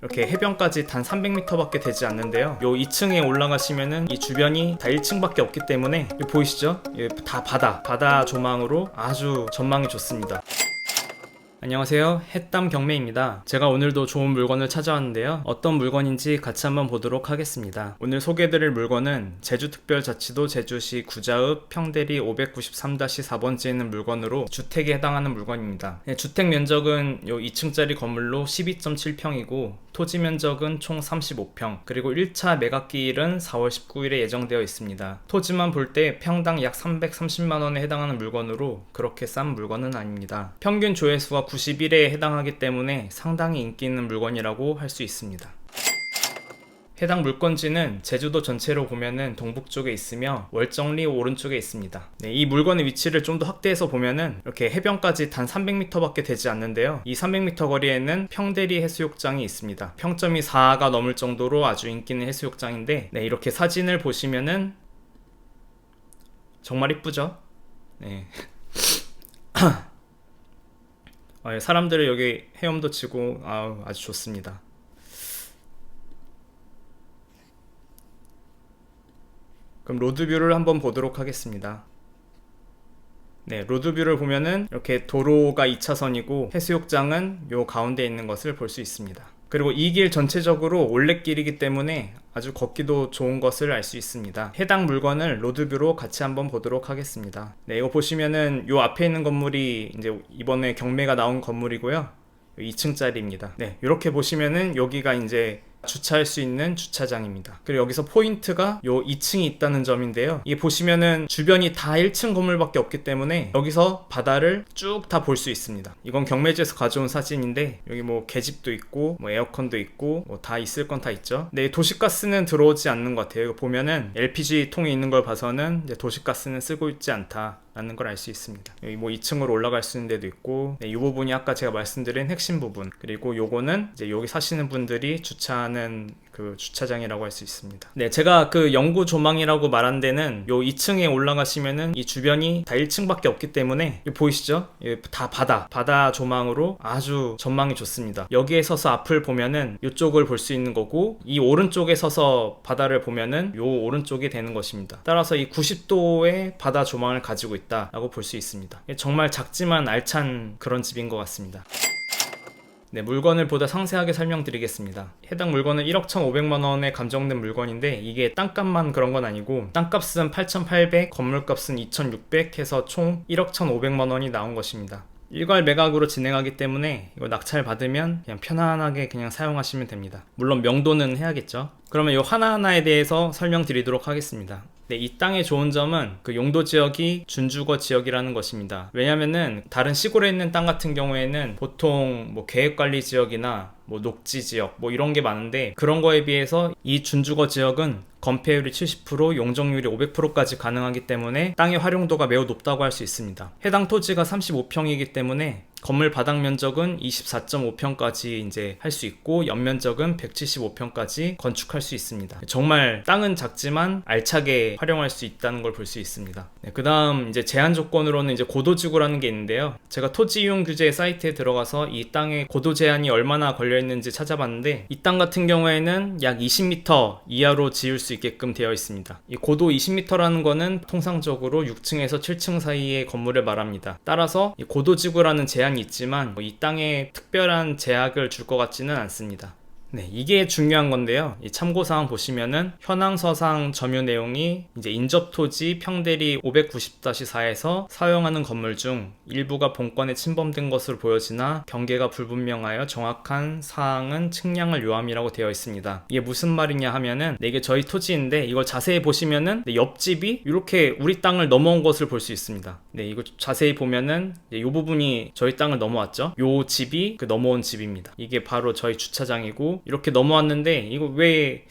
이렇게 해변까지 단 300m밖에 되지 않는데요. 요 2층에 올라가시면은 이 주변이 다 1층밖에 없기 때문에 보이시죠? 다 바다 조망으로 아주 전망이 좋습니다. 안녕하세요, 햇담 경매입니다. 제가 오늘도 좋은 물건을 찾아왔는데요. 어떤 물건인지 같이 한번 보도록 하겠습니다. 오늘 소개해드릴 물건은 제주특별자치도 제주시 구자읍 평대리 593-4번지에 있는 물건으로 주택에 해당하는 물건입니다. 주택 면적은 요 2층짜리 건물로 12.7평이고 토지 면적은 총 35평, 그리고 1차 매각기일은 4월 19일에 예정되어 있습니다. 토지만 볼 때 평당 약 330만원에 해당하는 물건으로 그렇게 싼 물건은 아닙니다. 평균 조회수가 91회에 해당하기 때문에 상당히 인기 있는 물건이라고 할 수 있습니다. 해당 물건지는 제주도 전체로 보면은 동북 쪽에 있으며 월정리 오른쪽에 있습니다. 이 물건의 위치를 좀 더 확대해서 보면은 이렇게 해변까지 단 300m밖에 되지 않는데요. 이 300m 거리에는 평대리 해수욕장이 있습니다. 평점이 4가 넘을 정도로 아주 인기 있는 해수욕장인데, 이렇게 사진을 보시면은 정말 이쁘죠? 네. 사람들이 여기 헤엄도 치고 아주 좋습니다. 그럼 로드뷰를 한번 보도록 하겠습니다. 로드뷰를 보면은 이렇게 도로가 2차선이고 해수욕장은 요 가운데 있는 것을 볼 수 있습니다. 그리고 이 길 전체적으로 올레길이기 때문에 아주 걷기도 좋은 것을 알 수 있습니다. 해당 물건을 로드뷰로 같이 한번 보도록 하겠습니다. 이거 보시면은 요 앞에 있는 건물이 이제 이번에 경매가 나온 건물이고요. 2층짜리입니다. 이렇게 보시면은 여기가 이제 주차할 수 있는 주차장입니다. 그리고 여기서 포인트가 요 2층이 있다는 점인데요. 이게 보시면은 주변이 다 1층 건물밖에 없기 때문에 여기서 바다를 쭉 다 볼 수 있습니다. 이건 경매지에서 가져온 사진인데 여기 뭐 계집도 있고 뭐 에어컨도 있고 뭐 다 있을 건 다 있죠. 도시가스는 들어오지 않는 것 같아요. 이거 보면은 LPG 통이 있는 걸 봐서는 이제 도시가스는 쓰고 있지 않다 라는 걸 알 수 있습니다. 여기 뭐 2층으로 올라갈 수 있는 데도 있고, 이 부분이 아까 제가 말씀드린 핵심 부분, 그리고 요거는 이제 여기 사시는 분들이 주차하는 그 주차장이라고 할 수 있습니다. 제가 그 영구 조망이라고 말한 데는 요 2층에 올라가시면은 이 주변이 다 1층밖에 없기 때문에 보이시죠? 다 바다 조망으로 아주 전망이 좋습니다. 여기에 서서 앞을 보면은 이쪽을 볼 수 있는 거고, 이 오른쪽에 서서 바다를 보면은 요 오른쪽이 되는 것입니다. 따라서 이 90도의 바다 조망을 가지고 있다라고 볼 수 있습니다. 정말 작지만 알찬 그런 집인 것 같습니다. 물건을 보다 상세하게 설명드리겠습니다. 해당 물건은 1억 1,500만원에 감정된 물건인데, 이게 땅값만 그런 건 아니고 땅값은 8,800, 건물값은 2,600 해서 총 1억 1,500만원이 나온 것입니다. 일괄 매각으로 진행하기 때문에 이거 낙찰 받으면 그냥 편안하게 그냥 사용하시면 됩니다. 물론 명도는 해야겠죠. 그러면 이 하나하나에 대해서 설명드리도록 하겠습니다. 이 땅의 좋은 점은 그 용도 지역이 준주거 지역이라는 것입니다. 왜냐면은 다른 시골에 있는 땅 같은 경우에는 보통 뭐 계획관리 지역이나 뭐 녹지 지역 뭐 이런 게 많은데, 그런 거에 비해서 이 준주거 지역은 건폐율이 70%, 용적률이 500%까지 가능하기 때문에 땅의 활용도가 매우 높다고 할 수 있습니다. 해당 토지가 35평이기 때문에 건물 바닥 면적은 24.5평까지 이제 할 수 있고, 연면적은 175평까지 건축할 수 있습니다. 정말 땅은 작지만 알차게 활용할 수 있다는 걸 볼 수 있습니다. 그 다음 이제 제한 조건으로는 이제 고도지구라는 게 있는데요. 제가 토지 이용 규제 사이트에 들어가서 이 땅의 고도 제한이 얼마나 걸려 있는지 찾아봤는데, 이 땅 같은 경우에는 약 20m 이하로 지을 수 있게끔 되어 있습니다. 이 고도 20m라는 거는 통상적으로 6층에서 7층 사이의 건물을 말합니다. 따라서 이 고도지구라는 제한이 있지만 이 땅에 특별한 제약을 줄 것 같지는 않습니다. 이게 중요한 건데요. 이 참고사항 보시면은 현황서상 점유 내용이 이제 인접토지 평대리 590-4에서 사용하는 건물 중 일부가 본권에 침범된 것으로 보여지나 경계가 불분명하여 정확한 사항은 측량을 요함이라고 되어 있습니다. 이게 무슨 말이냐 하면은 이게 저희 토지인데, 이걸 자세히 보시면은 옆집이 이렇게 우리 땅을 넘어온 것을 볼 수 있습니다. 이거 자세히 보면은 이 부분이 저희 땅을 넘어왔죠. 요 집이 그 넘어온 집입니다. 이게 바로 저희 주차장이고, 이렇게 넘어왔는데 이거 왜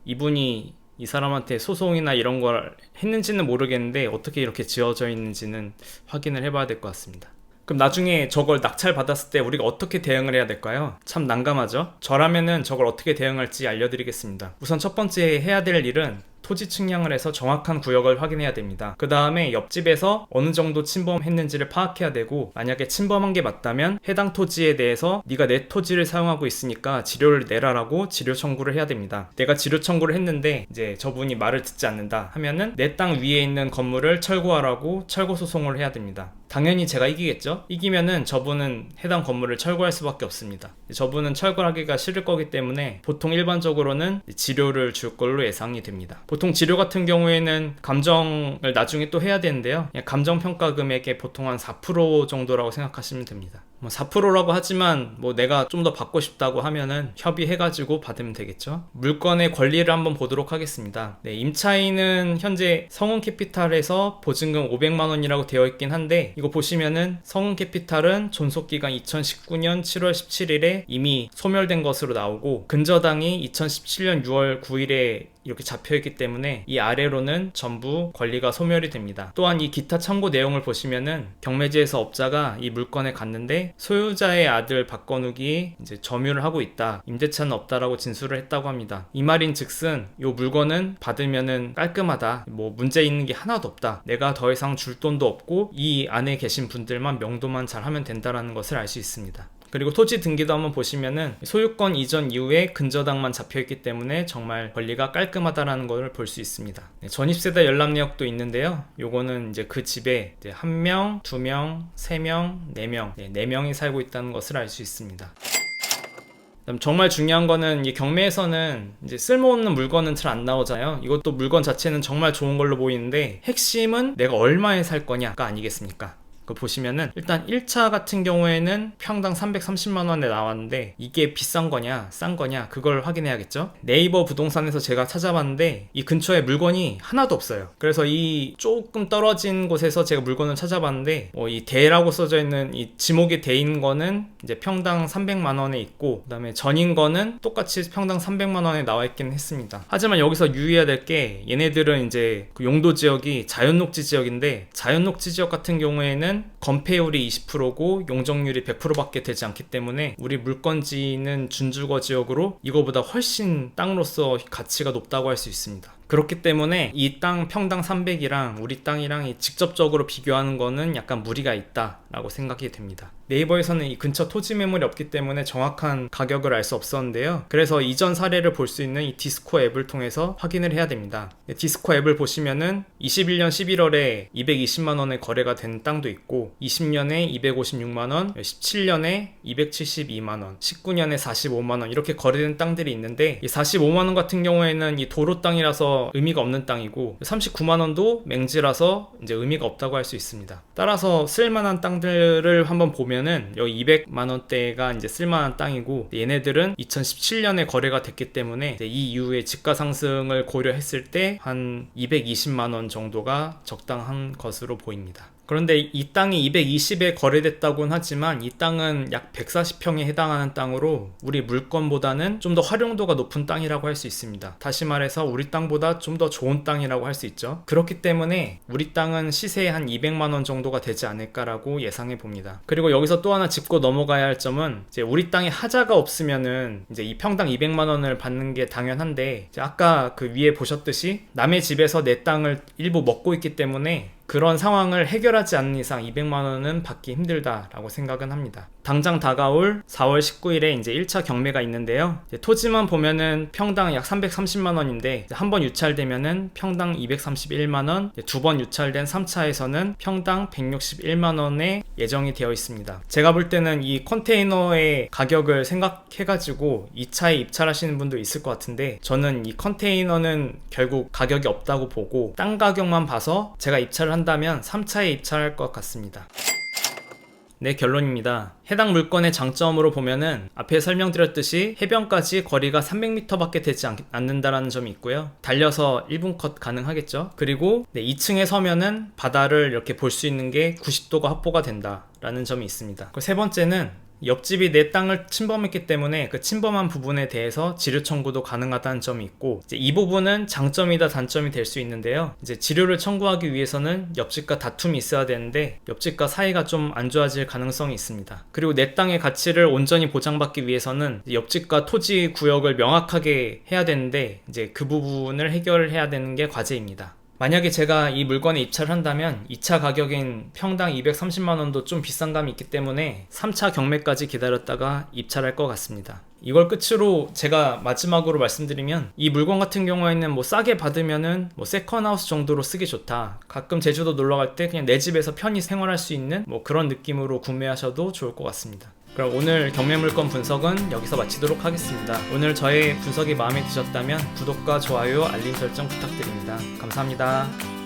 이분이 이 사람한테 소송이나 이런 걸 했는지는 모르겠는데, 어떻게 이렇게 지어져 있는지는 확인을 해봐야 될 것 같습니다. 그럼 나중에 저걸 낙찰 받았을 때 우리가 어떻게 대응을 해야 될까요? 참 난감하죠? 저라면은 저걸 어떻게 대응할지 알려드리겠습니다. 우선 첫 번째 해야 될 일은 토지 측량을 해서 정확한 구역을 확인해야 됩니다. 그 다음에 옆집에서 어느 정도 침범했는지를 파악해야 되고, 만약에 침범한 게 맞다면 해당 토지에 대해서 네가 내 토지를 사용하고 있으니까 지료를 내라라고 지료 청구를 해야 됩니다. 내가 지료 청구를 했는데 이제 저분이 말을 듣지 않는다 하면은 내 땅 위에 있는 건물을 철거하라고 철거 소송을 해야 됩니다. 당연히 제가 이기겠죠? 이기면은 저분은 해당 건물을 철거할 수밖에 없습니다. 저분은 철거하기가 싫을 거기 때문에 보통 일반적으로는 지료를 줄 걸로 예상이 됩니다. 보통 지료 같은 경우에는 감정을 나중에 또 해야 되는데요. 감정평가 금액의 보통 한 4% 정도라고 생각하시면 됩니다. 4%라고 하지만 내가 좀 더 받고 싶다고 하면은 협의해가지고 받으면 되겠죠. 물건의 권리를 한번 보도록 하겠습니다. 임차인은 현재 성운캐피탈에서 보증금 500만원이라고 되어 있긴 한데, 이거 보시면은 성운캐피탈은 존속기간 2019년 7월 17일에 이미 소멸된 것으로 나오고, 근저당이 2017년 6월 9일에 이렇게 잡혀있기 때문에 이 아래로는 전부 권리가 소멸이 됩니다. 또한 이 기타 참고 내용을 보시면은 경매지에서 업자가 이 물건에 갔는데 소유자의 아들 박건욱이 이제 점유를 하고 있다, 임대차는 없다라고 진술을 했다고 합니다. 이 말인 즉슨 이 물건은 받으면은 깔끔하다, 문제 있는 게 하나도 없다, 내가 더 이상 줄 돈도 없고 이 안에 계신 분들만 명도만 잘 하면 된다라는 것을 알 수 있습니다. 그리고 토지 등기도 한번 보시면은 소유권 이전 이후에 근저당만 잡혀있기 때문에 정말 권리가 깔끔하다라는 걸 볼 수 있습니다. 전입세대 열람 내역도 있는데요. 요거는 이제 그 집에 이제 1명, 2명, 3명, 4명, 4명이 살고 있다는 것을 알 수 있습니다. 정말 중요한 거는 이 경매에서는 이제 쓸모없는 물건은 잘 안 나오잖아요. 이것도 물건 자체는 정말 좋은 걸로 보이는데 핵심은 내가 얼마에 살 거냐가 아니겠습니까? 보시면은 일단 1차 같은 경우에는 평당 330만원에 나왔는데 이게 비싼 거냐 싼 거냐 그걸 확인해야겠죠. 네이버 부동산에서 제가 찾아봤는데 이 근처에 물건이 하나도 없어요. 그래서 이 조금 떨어진 곳에서 제가 물건을 찾아봤는데 이 대라고 써져 있는 이 지목이 돼 있는 거는 이제 평당 300만원에 있고, 그 다음에 전인 거는 똑같이 평당 300만원에 나와 있긴 했습니다. 하지만 여기서 유의해야 될 게, 얘네들은 이제 그 용도 지역이 자연녹지 지역인데, 자연녹지 지역 같은 경우에는 건폐율이 20%고 용적률이 100%밖에 되지 않기 때문에 우리 물건지는 준주거 지역으로 이거보다 훨씬 땅으로서 가치가 높다고 할 수 있습니다. 그렇기 때문에 이 땅 평당 300이랑 우리 땅이랑 직접적으로 비교하는 거는 약간 무리가 있다라고 생각이 됩니다. 네이버에서는 이 근처 토지 매물이 없기 때문에 정확한 가격을 알 수 없었는데요. 그래서 이전 사례를 볼 수 있는 이 디스코 앱을 통해서 확인을 해야 됩니다. 디스코 앱을 보시면은 21년 11월에 220만원에 거래가 된 땅도 있고, 20년에 256만원, 17년에 272만원, 19년에 45만원 이렇게 거래된 땅들이 있는데, 이 45만원 같은 경우에는 이 도로 땅이라서 의미가 없는 땅이고, 39만원도 맹지라서 이제 의미가 없다고 할 수 있습니다. 따라서 쓸만한 땅들을 한번 보면은 여기 200만원대가 이제 쓸만한 땅이고, 얘네들은 2017년에 거래가 됐기 때문에 이 이후에 집가 상승을 고려했을 때 한 220만원 정도가 적당한 것으로 보입니다. 그런데 이 땅이 220에 거래됐다고는 하지만 이 땅은 약 140평에 해당하는 땅으로 우리 물건보다는 좀 더 활용도가 높은 땅이라고 할 수 있습니다. 다시 말해서 우리 땅보다 좀 더 좋은 땅이라고 할 수 있죠. 그렇기 때문에 우리 땅은 시세에 한 200만원 정도가 되지 않을까라고 예상해 봅니다. 그리고 여기서 또 하나 짚고 넘어가야 할 점은, 이제 우리 땅에 하자가 없으면은 이제 이 평당 200만원을 받는 게 당연한데, 이제 아까 그 위에 보셨듯이 남의 집에서 내 땅을 일부 먹고 있기 때문에 그런 상황을 해결하지 않는 이상 200만원은 받기 힘들다라고 생각은 합니다. 당장 다가올 4월 19일에 이제 1차 경매가 있는데요. 이제 토지만 보면은 평당 약 330만원인데 한 번 유찰되면은 평당 231만원, 두 번 유찰된 3차에서는 평당 161만원에 예정이 되어 있습니다. 제가 볼 때는 이 컨테이너의 가격을 생각해가지고 2차에 입찰하시는 분도 있을 것 같은데, 저는 이 컨테이너는 결국 가격이 없다고 보고 땅 가격만 봐서 제가 입찰을 한다면 3차에 입찰할 것 같습니다. 네, 결론입니다. 해당 물건의 장점으로 보면은 앞에 설명드렸듯이 해변까지 거리가 300m밖에 되지 않는다라는 점이 있고요. 달려서 1분 컷 가능하겠죠. 그리고 2층에 서면은 바다를 이렇게 볼 수 있는 게 90도가 확보가 된다라는 점이 있습니다. 세 번째는 옆집이 내 땅을 침범했기 때문에 그 침범한 부분에 대해서 지료 청구도 가능하다는 점이 있고, 이제 이 부분은 장점이다 단점이 될 수 있는데요. 이제 지료를 청구하기 위해서는 옆집과 다툼이 있어야 되는데 옆집과 사이가 좀 안 좋아질 가능성이 있습니다. 그리고 내 땅의 가치를 온전히 보장받기 위해서는 옆집과 토지 구역을 명확하게 해야 되는데 이제 그 부분을 해결해야 되는 게 과제입니다. 만약에 제가 이 물건에 입찰을 한다면 2차 가격인 평당 230만원도 좀 비싼 감이 있기 때문에 3차 경매까지 기다렸다가 입찰할 것 같습니다. 이걸 끝으로 제가 마지막으로 말씀드리면, 이 물건 같은 경우에는 뭐 싸게 받으면은 뭐 세컨하우스 정도로 쓰기 좋다, 가끔 제주도 놀러 갈 때 그냥 내 집에서 편히 생활할 수 있는 뭐 그런 느낌으로 구매하셔도 좋을 것 같습니다. 그럼 오늘 경매 물건 분석은 여기서 마치도록 하겠습니다. 오늘 저의 분석이 마음에 드셨다면 구독과 좋아요, 알림 설정 부탁드립니다. 감사합니다.